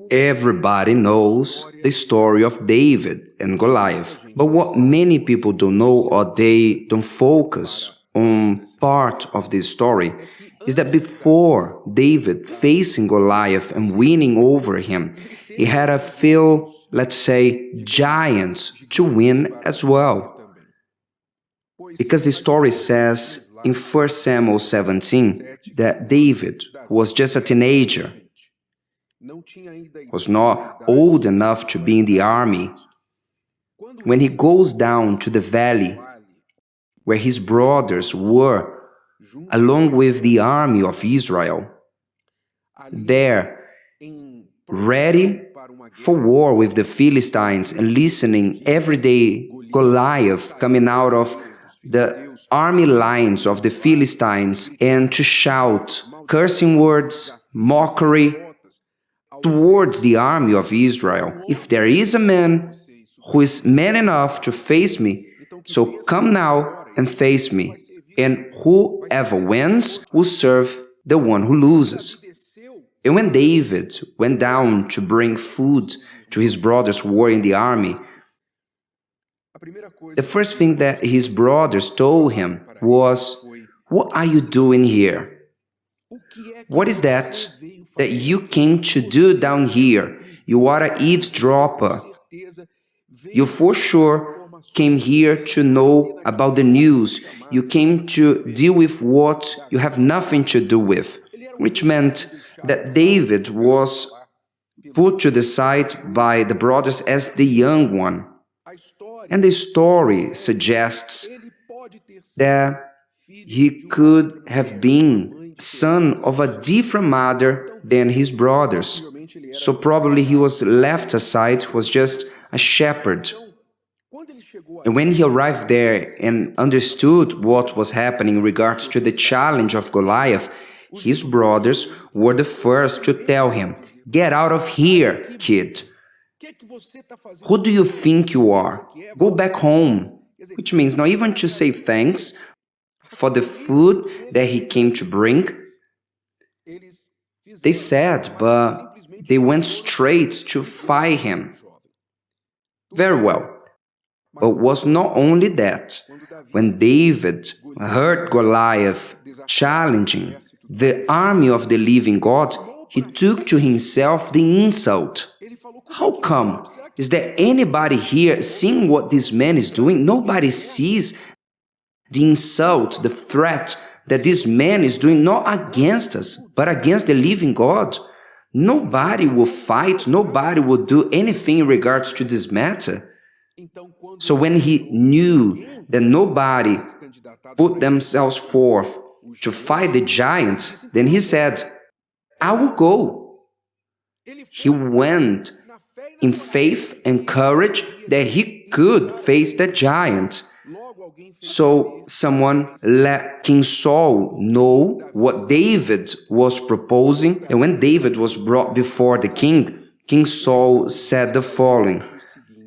Everybody knows the story of David and Goliath. But what many people don't know, or they don't focus on part of this story, is that before David facing Goliath and winning over him, he had a few, let's say, giants to win as well. Because the story says in 1 Samuel 17 that David was just a teenager, was not old enough to be in the army. When he goes down to the valley where his brothers were, along with the army of Israel, there, ready for war with the Philistines and listening every day Goliath coming out of the army lines of the Philistines and to shout cursing words, mockery towards the army of Israel. If there is a man who is man enough to face me, so come now and face me, and whoever wins will serve the one who loses. And when David went down to bring food to his brothers who were in the army, the first thing that his brothers told him was, "What are you doing here? What is that you came to do down here? You are an eavesdropper. You for sure came here to know about the news. You came to deal with what you have nothing to do with," which meant that David was put to the side by the brothers as the young one. And the story suggests that he could have been son of a different mother than his brothers. So probably he was left aside, was just a shepherd. And when he arrived there and understood what was happening in regards to the challenge of Goliath, his brothers were the first to tell him, "Get out of here, kid. Who do you think you are? Go back home." Which means not even to say thanks for the food that he came to bring. They said, but they went straight to fight him. Very well. But was not only that. When David heard Goliath challenging the army of the living God, he took to himself the insult. How come? Is there anybody here seeing what this man is doing? Nobody sees the insult, the threat that this man is doing, not against us, but against the living God. Nobody will fight, nobody will do anything in regards to this matter. So when he knew that nobody put themselves forth to fight the giant, then he said, "I will go." He went in faith and courage that he could face the giant. So someone let King Saul know what David was proposing, and when David was brought before the king, King Saul said the following,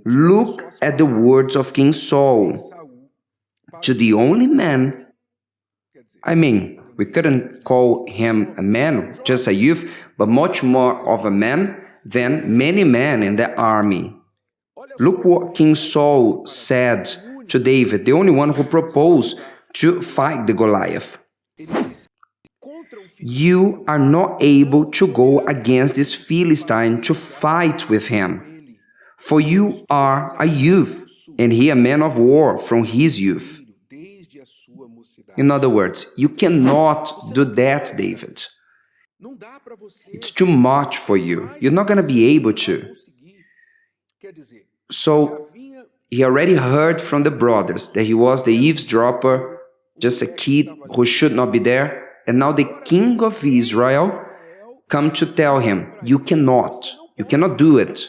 "Look at the words of King Saul. To the only man," we couldn't call him a man, just a youth, but much more of a man than many men in the army. Look what King Saul said to David, the only one who proposed to fight the Goliath. "You are not able to go against this Philistine to fight with him, for you are a youth, and he a man of war from his youth." In other words, you cannot do that, David. It's too much for you. You're not going to be able to. So he already heard from the brothers that he was the eavesdropper, just a kid who should not be there. And now the king of Israel come to tell him, you cannot do it.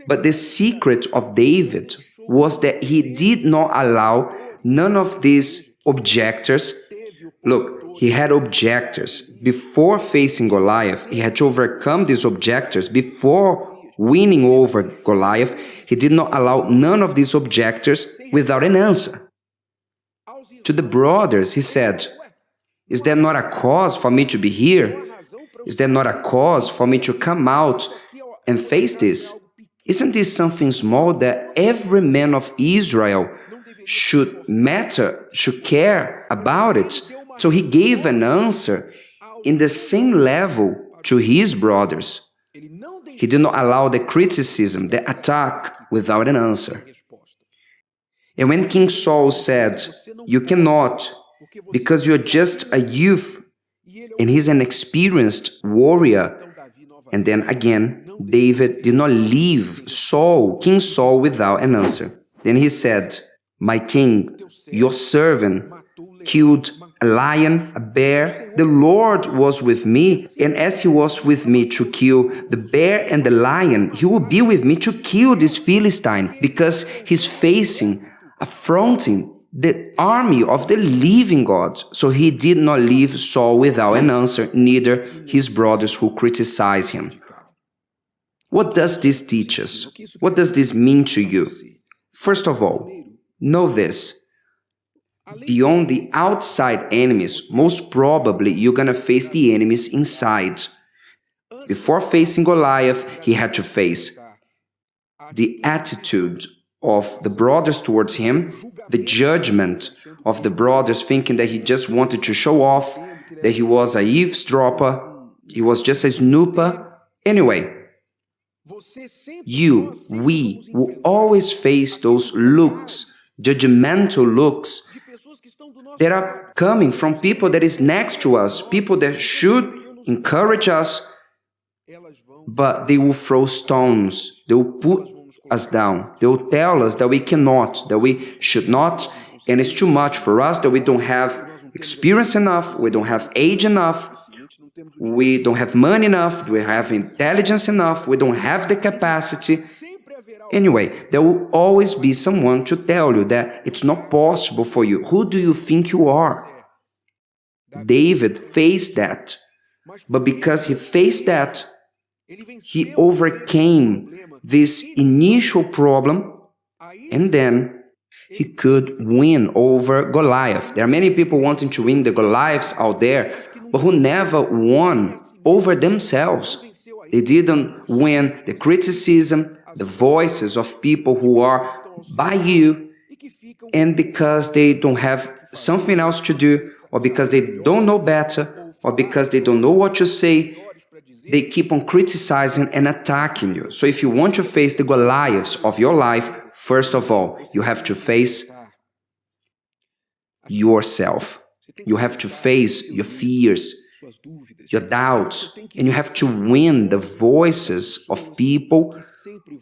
But the secret of David was that he did not allow none of these objectors. Look, he had objectors. Before facing Goliath, he had to overcome these objectors. Before winning over Goliath, he did not allow none of these objectors without an answer. To the brothers, he said, "Is there not a cause for me to be here? Is there not a cause for me to come out and face this? Isn't this something small that every man of Israel should care about it? So he gave an answer in the same level to his brothers. He did not allow the criticism, the attack, without an answer. And when King Saul said, "You cannot, because you're just a youth," and he's an experienced warrior, and then again, David did not leave King Saul, without an answer. Then he said, "My king, your servant killed a lion, a bear. The Lord was with me, and as he was with me to kill the bear and the lion, he will be with me to kill this Philistine, because he's affronting the army of the living God." So he did not leave Saul without an answer, neither his brothers who criticized him. What does this teach us? What does this mean to you? First of all, know this. Beyond the outside enemies, most probably you're going to face the enemies inside. Before facing Goliath, he had to face the attitude of the brothers towards him, the judgment of the brothers thinking that he just wanted to show off, that he was a eavesdropper, he was just a snooper. Anyway, we will always face those looks, judgmental looks, that are coming from people that is next to us, people that should encourage us, but they will throw stones, they will put us down, they will tell us that we cannot, that we should not, and it's too much for us, that we don't have experience enough, we don't have age enough, we don't have money enough, we have intelligence enough, we don't have the capacity. Anyway, there will always be someone to tell you that it's not possible for you. Who do you think you are? David faced that, but because he faced that, he overcame this initial problem, and then he could win over Goliath. There are many people wanting to win the Goliaths out there, but who never won over themselves. They didn't win the criticism, the voices of people who are by you, and because they don't have something else to do, or because they don't know better, or because they don't know what to say, they keep on criticizing and attacking you. So if you want to face the Goliaths of your life, first of all, you have to face yourself. You have to face your fears, your doubts, and you have to win the voices of people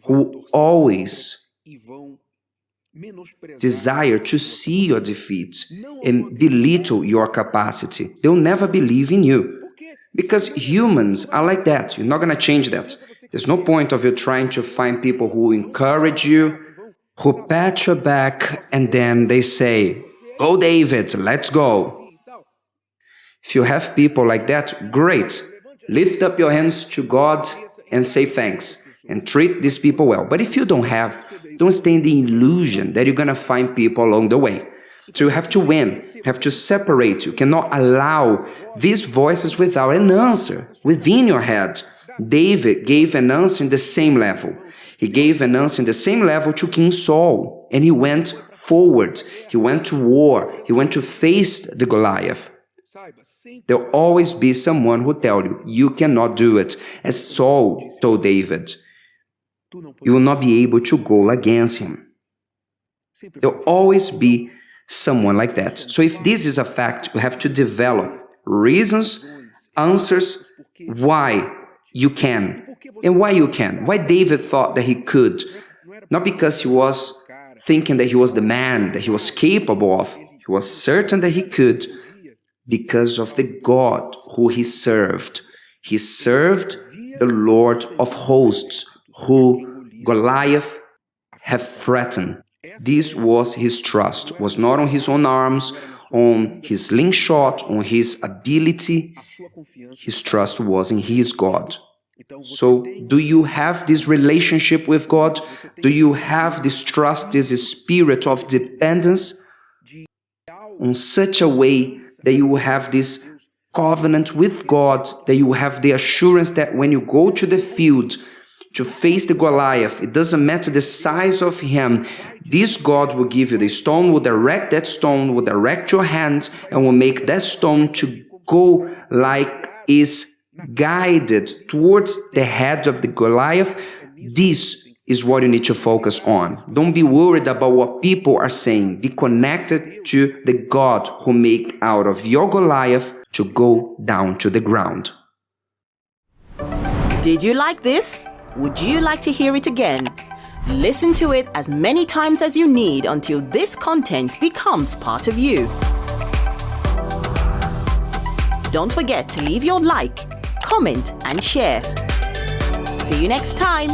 who always desire to see your defeat and belittle your capacity. They'll never believe in you, because humans are like that. You're not going to change that. There's no point of you trying to find people who encourage you, who pat your back, and then they say, "Go David, let's go." If you have people like that, great. Lift up your hands to God and say thanks and treat these people well. But if you don't have, don't stay in the illusion that you're going to find people along the way. So you have to win, you have to separate. You cannot allow these voices without an answer within your head. David gave an answer in the same level. He gave an answer in the same level to King Saul, and he went forward. He went to war. He went to face the Goliath. There'll always be someone who tells you, you cannot do it. As Saul told David, you will not be able to go against him. There'll always be someone like that. So if this is a fact, you have to develop reasons, answers, why you can. And why you can. Why David thought that he could. Not because he was thinking that he was the man, that he was capable of. He was certain that he could, because of the God who he served. He served the Lord of hosts, who Goliath had threatened. This was his trust, was not on his own arms, on his slingshot, on his ability. His trust was in his God. So, do you have this relationship with God? Do you have this trust, this spirit of dependence on such a way that you will have this covenant with God, that you have the assurance that when you go to the field to face the Goliath, it doesn't matter the size of him, this God will give you the stone, will direct that stone, will direct your hand, and will make that stone to go like is guided towards the head of the Goliath. This is what you need to focus on. Don't be worried about what people are saying. Be connected to the God who make out of your Goliath to go down to the ground. Did you like this? Would you like to hear it again? Listen to it as many times as you need until this content becomes part of you. Don't forget to leave your like, comment, and share. See you next time.